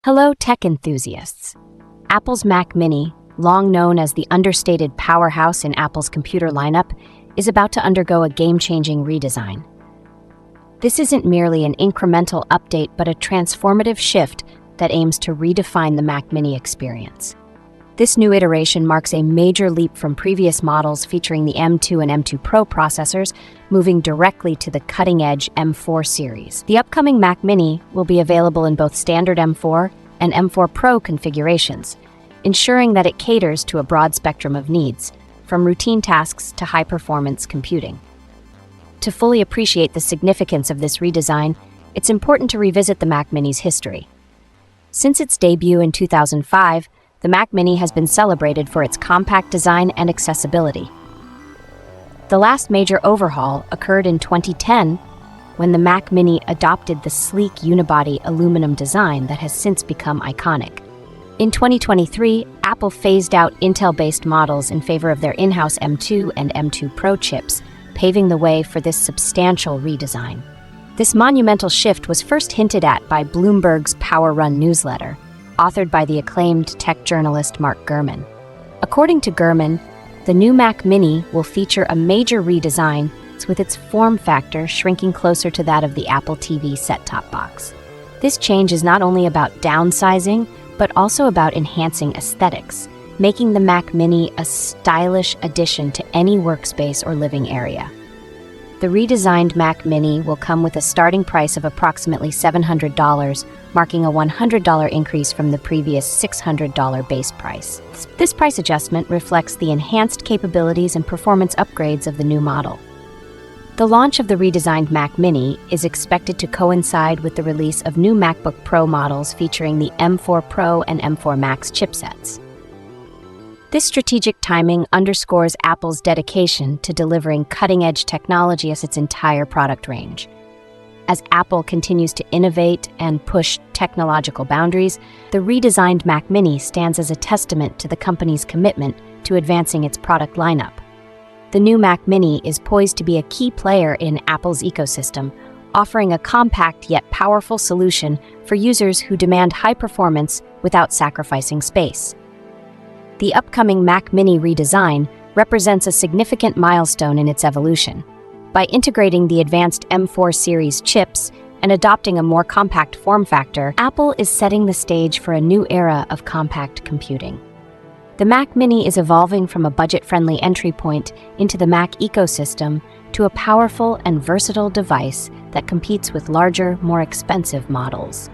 Hello, tech enthusiasts. Apple's Mac Mini, long known as the understated powerhouse in Apple's computer lineup, is about to undergo a game-changing redesign. This isn't merely an incremental update, but a transformative shift that aims to redefine the Mac Mini experience. This new iteration marks a major leap from previous models featuring the M2 and M2 Pro processors, moving directly to the cutting-edge M4 series. The upcoming Mac Mini will be available in both standard M4 and M4 Pro configurations, ensuring that it caters to a broad spectrum of needs, from routine tasks to high-performance computing. To fully appreciate the significance of this redesign, it's important to revisit the Mac Mini's history. Since its debut in 2005, the Mac Mini has been celebrated for its compact design and accessibility. The last major overhaul occurred in 2010, when the Mac Mini adopted the sleek unibody aluminum design that has since become iconic. In 2023, Apple phased out Intel-based models in favor of their in-house M2 and M2 Pro chips, paving the way for this substantial redesign. This monumental shift was first hinted at by Bloomberg's Power Run newsletter, authored by the acclaimed tech journalist Mark Gurman. According to Gurman, the new Mac Mini will feature a major redesign, with its form factor shrinking closer to that of the Apple TV set-top box. This change is not only about downsizing, but also about enhancing aesthetics, making the Mac Mini a stylish addition to any workspace or living area. The redesigned Mac Mini will come with a starting price of approximately $700, marking a $100 increase from the previous $600 base price. This price adjustment reflects the enhanced capabilities and performance upgrades of the new model. The launch of the redesigned Mac Mini is expected to coincide with the release of new MacBook Pro models featuring the M4 Pro and M4 Max chipsets. This strategic timing underscores Apple's dedication to delivering cutting-edge technology as its entire product range. As Apple continues to innovate and push technological boundaries, the redesigned Mac Mini stands as a testament to the company's commitment to advancing its product lineup. The new Mac Mini is poised to be a key player in Apple's ecosystem, offering a compact yet powerful solution for users who demand high performance without sacrificing space. The upcoming Mac Mini redesign represents a significant milestone in its evolution. By integrating the advanced M4 series chips and adopting a more compact form factor, Apple is setting the stage for a new era of compact computing. The Mac Mini is evolving from a budget-friendly entry point into the Mac ecosystem to a powerful and versatile device that competes with larger, more expensive models.